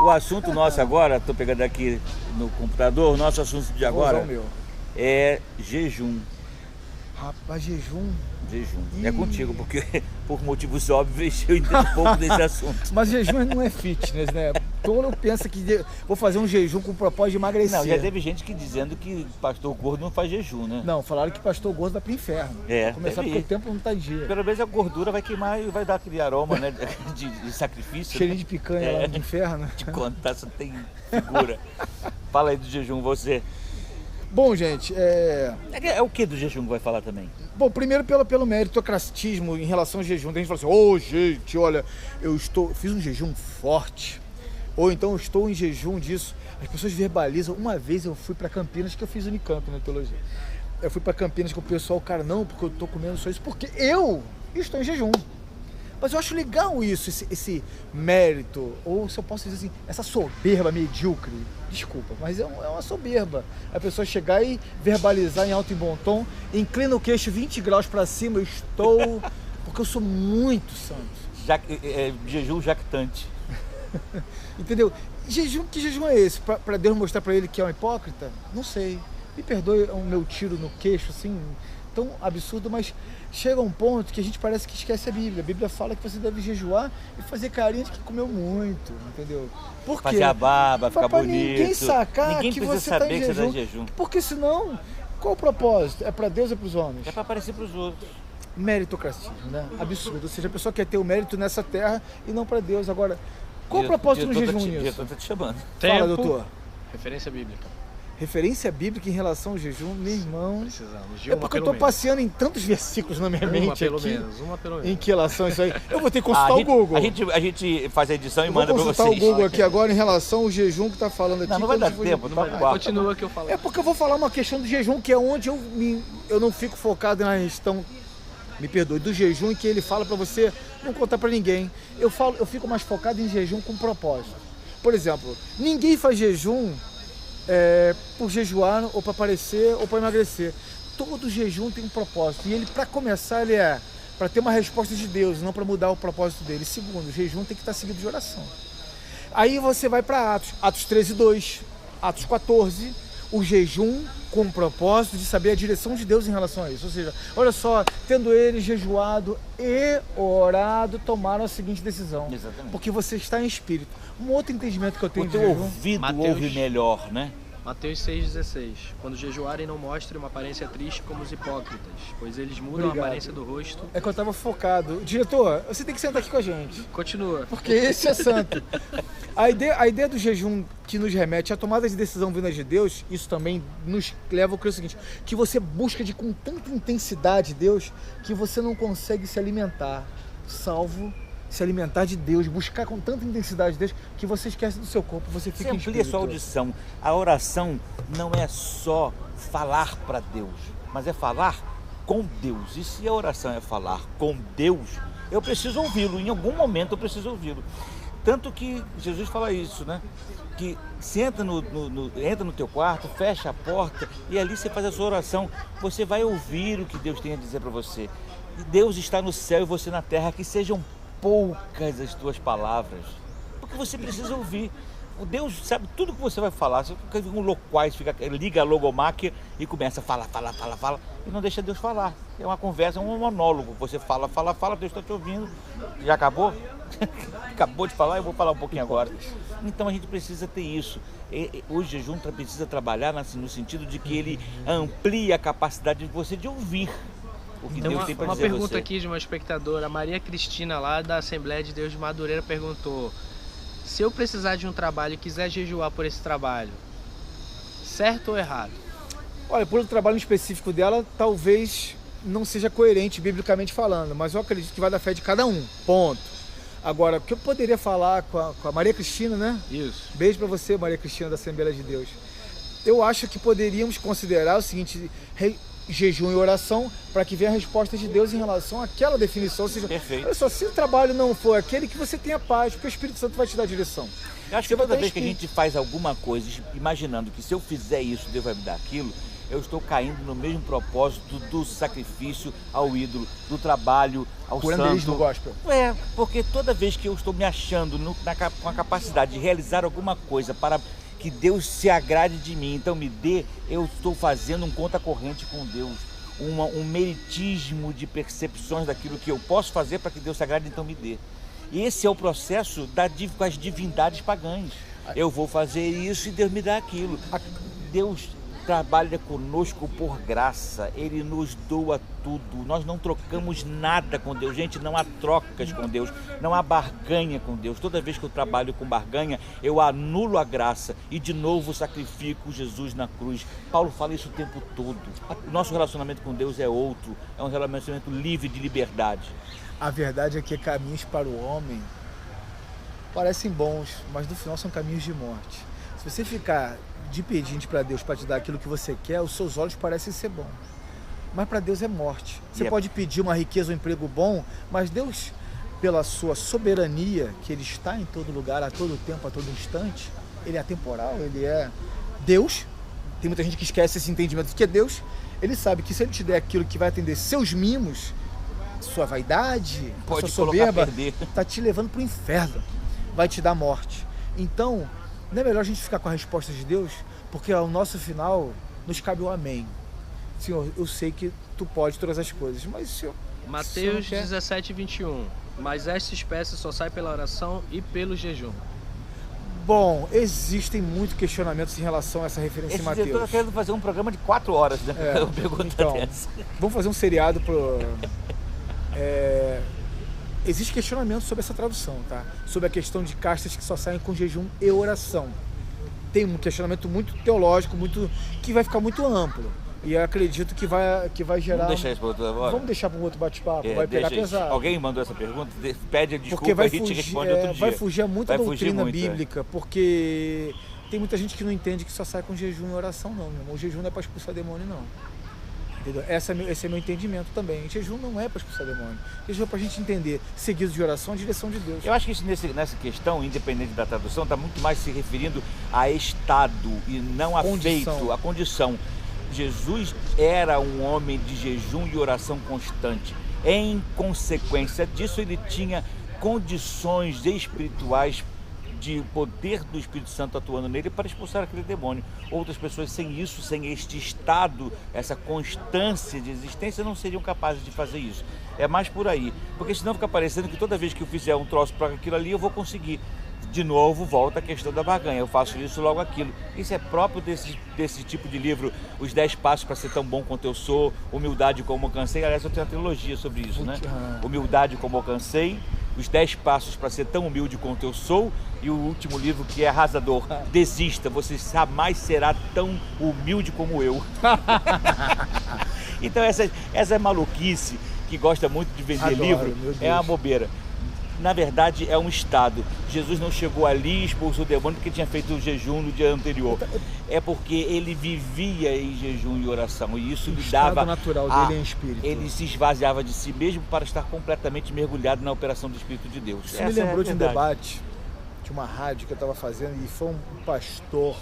O assunto nosso agora, estou pegando aqui no computador, o nosso assunto de agora é jejum. Rapaz, jejum. Jejum. É contigo, porque por motivos óbvios eu entendo um pouco desse assunto. Mas jejum não é fitness, né? Todo mundo pensa que vou fazer um jejum com o propósito de emagrecer. Não, já teve gente que dizendo que pastor gordo não faz jejum, né? Não, falaram que pastor gordo vai pro inferno. É. Começar porque o tempo não tá em dia. Pelo menos a gordura vai queimar e vai dar aquele aroma, né? De sacrifício. Cheirinho de picanha lá no inferno. De contar, você tem figura. Fala aí do jejum, você. Bom, gente, É o que do jejum que vai falar também? Bom, primeiro pelo meritocratismo em relação ao jejum. Tem gente que fala assim, gente, olha, fiz um jejum forte. Ou então eu estou em jejum disso. As pessoas verbalizam. Uma vez eu fui para Campinas, que eu fiz Unicamp na teologia. Eu fui para Campinas com o pessoal, cara, não, porque eu estou comendo só isso, porque eu estou em jejum. Mas eu acho legal isso, esse mérito, ou se eu posso dizer assim, essa soberba medíocre. Desculpa, mas é uma soberba. A pessoa chegar e verbalizar em alto e bom tom, inclina o queixo 20 graus para cima, eu estou, porque eu sou muito santo. Jejum jactante. Entendeu? Que jejum é esse? Para Deus mostrar para ele que é um hipócrita? Não sei. Me perdoe o meu tiro no queixo, assim, tão absurdo, mas chega um ponto que a gente parece que esquece a Bíblia. A Bíblia fala que você deve jejuar e fazer carinha de que comeu muito, entendeu? Por quê? Fazer a barba, ficar bonito. Ninguém sacar ninguém que precisa você saber está em que jejum. você está em jejum. Porque senão, qual o propósito? É para Deus ou para os homens? É para aparecer para os outros. Meritocracia, né? Absurdo. Ou seja, a pessoa quer ter o mérito nessa terra e não para Deus. Agora, qual o propósito no jejum nisso? O diretor tá te chamando. Fala, doutor. Referência bíblica. Referência bíblica em relação ao jejum, meu irmão. Precisamos de É porque eu estou passeando em tantos versículos na minha mente pelo aqui. menos. Em que relação a isso aí? Eu vou ter que consultar o Google. A gente faz a edição e manda para vocês. Vou consultar o Google aqui agora em relação ao jejum que está falando aqui. Não vai dar tempo. Continua que eu falo. É porque eu vou falar uma questão do jejum, que é onde eu não fico focado na questão, me perdoe, do jejum, em que ele fala para você não contar para ninguém. Eu fico mais focado em jejum com propósito. Por exemplo, ninguém faz jejum por jejuar ou para aparecer ou para emagrecer. Todo jejum tem um propósito. E ele, para começar, ele é para ter uma resposta de Deus, não para mudar o propósito dele. Segundo, o jejum tem que estar seguido de oração. Aí você vai para Atos 13:2, Atos 14, o jejum com o propósito de saber a direção de Deus em relação a isso. Ou seja, olha só, tendo eles jejuado e orado, tomaram a seguinte decisão. Exatamente. Porque você está em espírito. Um outro entendimento que eu tenho o teu ouvido ouve melhor, né? Mateus 6,16. Quando jejuarem, não mostrem uma aparência triste como os hipócritas, pois eles mudam a aparência do rosto. É que eu estava focado. Diretor, você tem que sentar aqui com a gente. Continua. Porque esse é santo. A ideia do jejum que nos remete à tomada de decisão vinda de Deus, isso também nos leva a crer o seguinte, que você busca com tanta intensidade Deus, que você não consegue se alimentar, salvo se alimentar de Deus, buscar com tanta intensidade Deus, que você esquece do seu corpo, você fica em espírito. Amplia sua audição. A oração não é só falar para Deus, mas é falar com Deus. E se a oração é falar com Deus, eu preciso ouvi-lo. Em algum momento eu preciso ouvi-lo. Tanto que Jesus fala isso, né? Que se entra entra no teu quarto, fecha a porta e ali você faz a sua oração. Você vai ouvir o que Deus tem a dizer para você. E Deus está no céu e você na terra, que sejam poucas as tuas palavras, porque você precisa ouvir. O Deus sabe tudo que você vai falar. Você fica um loquaz, liga a logomáquia e começa a falar, e não deixa Deus falar. É uma conversa, é um monólogo. Você fala, Deus está te ouvindo. Já acabou? Acabou de falar, eu vou falar um pouquinho agora. Então a gente precisa ter isso. O jejum precisa trabalhar no sentido de que ele amplie a capacidade de você de ouvir o que Deus tem para dizer a você. Uma pergunta aqui de uma espectadora, a Maria Cristina, lá da Assembleia de Deus de Madureira, perguntou: se eu precisar de um trabalho e quiser jejuar por esse trabalho, certo ou errado? Olha, por um trabalho específico dela, talvez não seja coerente biblicamente falando, mas eu acredito que vai da fé de cada um, ponto. Agora, o que eu poderia falar com a Maria Cristina, né? Isso. Beijo para você, Maria Cristina, da Assembleia de Deus. Eu acho que poderíamos considerar o seguinte: jejum e oração, para que venha a resposta de Deus em relação àquela definição. Ou seja, perfeito. Olha só, se o trabalho não for aquele, que você tenha paz, porque o Espírito Santo vai te dar a direção. Eu acho que toda vez que a gente faz alguma coisa imaginando que se eu fizer isso, Deus vai me dar aquilo, eu estou caindo no mesmo propósito do sacrifício ao ídolo, do trabalho ao Curanderismo santo. gospel. Porque toda vez que eu estou me achando com a capacidade de realizar alguma coisa para que Deus se agrade de mim, então me dê, eu estou fazendo um conta corrente com Deus. Um meritismo de percepções daquilo que eu posso fazer para que Deus se agrade, então me dê. E esse é o processo com as divindades pagãs. Eu vou fazer isso e Deus me dá aquilo. Deus trabalha conosco por graça, Ele nos doa tudo, nós não trocamos nada com Deus, gente, não há trocas com Deus, não há barganha com Deus. Toda vez que eu trabalho com barganha, eu anulo a graça e de novo sacrifico Jesus na cruz. Paulo fala isso o tempo todo. O nosso relacionamento com Deus é outro, é um relacionamento livre de liberdade. A verdade é que caminhos para o homem parecem bons, mas no final são caminhos de morte. Se você ficar de pedinte para Deus para te dar aquilo que você quer, os seus olhos parecem ser bons. Mas para Deus é morte. Você pode pedir uma riqueza, um emprego bom, mas Deus, pela sua soberania, que Ele está em todo lugar, a todo tempo, a todo instante, Ele é atemporal, Ele é Deus. Tem muita gente que esquece esse entendimento do que é Deus. Ele sabe que se Ele te der aquilo que vai atender seus mimos, sua vaidade, pode sua soberba, está te levando para o inferno. Vai te dar morte. Então, não é melhor a gente ficar com a resposta de Deus, porque ao nosso final nos cabe o amém. Senhor, eu sei que tu pode todas as coisas, mas Senhor... Mateus 17, 21. Mas esta espécie só sai pela oração e pelo jejum. Bom, existem muitos questionamentos em relação a essa referência em Mateus. Eu estou querendo fazer um programa de 4 horas, né? Eu pergunto então, dessa. Vamos fazer um seriado pro... Existe questionamento sobre essa tradução, tá? Sobre a questão de castas que só saem com jejum e oração. Tem um questionamento muito teológico, que vai ficar muito amplo. E eu acredito que vai gerar... Vamos deixar isso para outro agora? Vamos deixar para um outro bate-papo, vai pegar pesado. Alguém mandou essa pergunta? Pede desculpa, porque vai a gente fugir, responde outro dia. Vai fugir muito da doutrina bíblica, porque tem muita gente que não entende que só sai com jejum e oração, não, meu irmão. O jejum não é para expulsar demônio, não. Entendeu? Esse é meu entendimento também. Jejum não é para expulsar demônio. Jejum é para a gente entender, seguido de oração, a direção de Deus. Eu acho que isso nessa questão, independente da tradução, está muito mais se referindo a estado e não a feito, a condição. Jesus era um homem de jejum e oração constante. Em consequência disso, ele tinha condições espirituais de poder do Espírito Santo atuando nele para expulsar aquele demônio. Outras pessoas sem isso, sem este estado, essa constância de existência, não seriam capazes de fazer isso. É mais por aí, porque senão fica parecendo que toda vez que eu fizer um troço para aquilo ali, eu vou conseguir. De novo, volta a questão da barganha, eu faço isso, logo aquilo. Isso é próprio desse tipo de livro, Os 10 Passos para Ser Tão Bom Quanto Eu Sou, Humildade Como Alcancei. Aliás, eu tenho uma trilogia sobre isso, né? Humildade Como Alcancei, Os 10 Passos para Ser Tão Humilde Quanto Eu Sou, e o último livro, que é arrasador, Desista, você jamais será tão humilde como eu. Então essa maluquice que gosta muito de vender livro é uma bobeira. Na verdade, é um estado. Jesus não chegou ali e expulsou o demônio porque tinha feito o jejum no dia anterior. É porque ele vivia em jejum e oração. E isso lhe dava... O natural dele é espírito. Ele se esvaziava de si mesmo para estar completamente mergulhado na operação do Espírito de Deus. Isso me lembrou de um debate de uma rádio que eu estava fazendo, e foi um pastor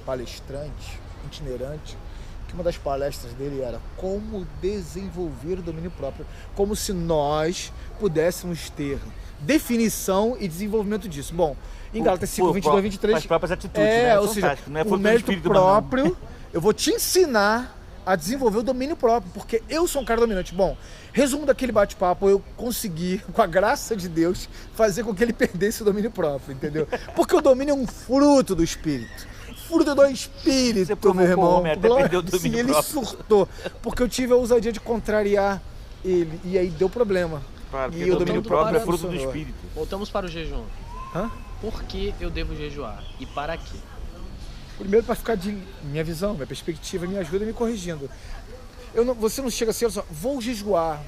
palestrante, itinerante, que uma das palestras dele era como desenvolver o domínio próprio, como se nós pudéssemos ter definição e desenvolvimento disso. Bom, em Gálatas 5, 22 e 23... As próprias atitudes, né? Ou seja, não é o mérito próprio, eu vou te ensinar a desenvolver o domínio próprio, porque eu sou um cara dominante. Bom, resumo daquele bate-papo, eu consegui, com a graça de Deus, fazer com que ele perdesse o domínio próprio, entendeu? Porque o domínio é um fruto do Espírito. Fruto do Espírito, meu irmão. Homem, até perdeu o domínio próprio. Ele surtou, porque eu tive a ousadia de contrariar ele, e aí deu problema. Claro, porque o domínio próprio é fruto do Espírito. Voltamos para o jejum. Por que eu devo jejuar? E para quê? Primeiro, para ficar de minha visão, minha perspectiva, me ajuda me corrigindo. Você não chega assim, olha só, vou jejuar.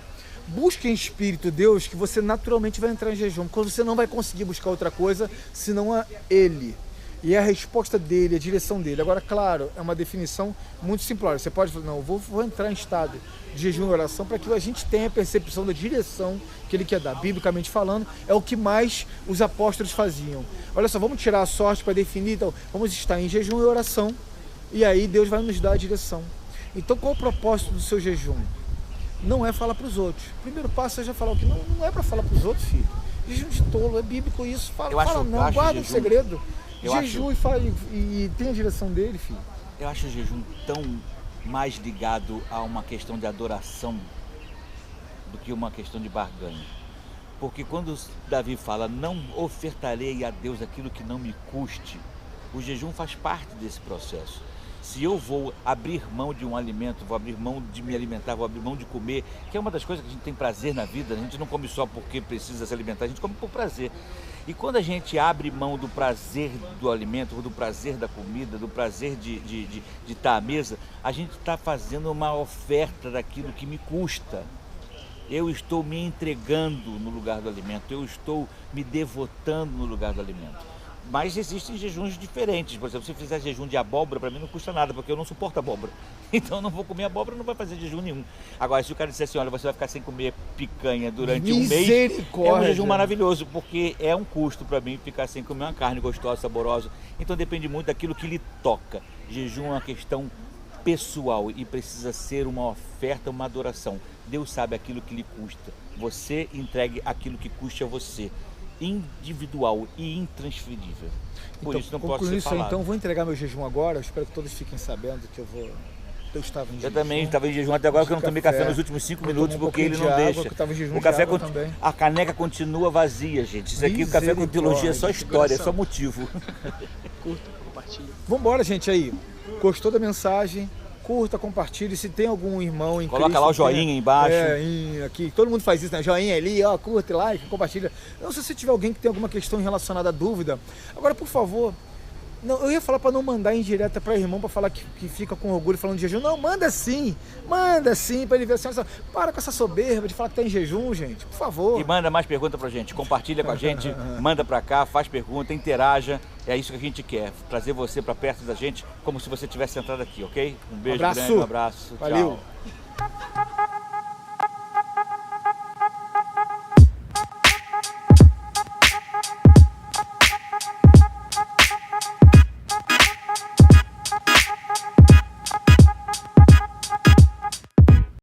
Busque em espírito Deus, que você naturalmente vai entrar em jejum, porque você não vai conseguir buscar outra coisa senão a Ele. E é a resposta dele, a direção dele. Agora, claro, é uma definição muito simplória. Você pode falar, não, eu vou entrar em estado de jejum e oração para que a gente tenha a percepção da direção que ele quer dar. Biblicamente falando, é o que mais os apóstolos faziam. Olha só, vamos tirar a sorte para definir, então, vamos estar em jejum e oração E aí Deus vai nos dar a direção. Então qual o propósito do seu jejum? Não é falar para os outros. O primeiro passo é já falar o que não é para falar para os outros, filho. Jejum de tolo, é bíblico isso. Fala não, guarda o segredo. Jejum e tem a direção dele, filho. Eu acho o jejum tão mais ligado a uma questão de adoração do que uma questão de barganha. Porque quando Davi fala, não ofertarei a Deus aquilo que não me custe, o jejum faz parte desse processo. Se eu vou abrir mão de um alimento, vou abrir mão de me alimentar, vou abrir mão de comer, que é uma das coisas que a gente tem prazer na vida, a gente não come só porque precisa se alimentar, a gente come por prazer. E quando a gente abre mão do prazer do alimento, do prazer da comida, do prazer de estar à mesa, a gente está fazendo uma oferta daquilo que me custa. Eu estou me entregando no lugar do alimento, eu estou me devotando no lugar do alimento. Mas existem jejuns diferentes. Por exemplo, se eu fizer jejum de abóbora, para mim não custa nada, porque eu não suporto abóbora. Então eu não vou comer abóbora, não vai fazer jejum nenhum. Agora, se o cara disser assim, olha, você vai ficar sem comer picanha durante um mês, é um jejum maravilhoso, porque é um custo para mim ficar sem comer uma carne gostosa, saborosa. Então depende muito daquilo que lhe toca. Jejum é uma questão pessoal e precisa ser uma oferta, uma adoração. Deus sabe aquilo que lhe custa. Você entregue aquilo que custe a você. Individual e intransferível. Por Então, isso não posso ser isso, falado. então vou entregar meu jejum agora. Eu espero que todos fiquem sabendo que eu estava em jejum. Eu também estava em jejum até agora, porque eu não tomei café nos últimos 5 minutos, porque ele não deixa. O café, a caneca continua vazia, gente. Isso aqui, o café com teologia é só história, é só motivo. Curta, compartilha. Vambora, gente, aí. Gostou da mensagem? Curta, compartilhe. Se tem algum irmão em Coloca Cristo, lá o joinha embaixo. Aqui. Todo mundo faz isso, né? Joinha ali, ó, curta, like, compartilha. Não sei se tiver alguém que tem alguma questão relacionada à dúvida. Agora, por favor, não, eu ia falar para não mandar indireta para irmão, para falar que fica com orgulho falando de jejum. Não, manda sim, para ele ver assim, para com essa soberba de falar que tá em jejum, gente, por favor. E manda mais pergunta pra gente, compartilha com a gente, manda pra cá, faz pergunta, interaja. É isso que a gente quer, trazer você pra perto da gente, como se você tivesse sentado aqui, ok? Um beijo grande, um abraço. Valeu. Tchau.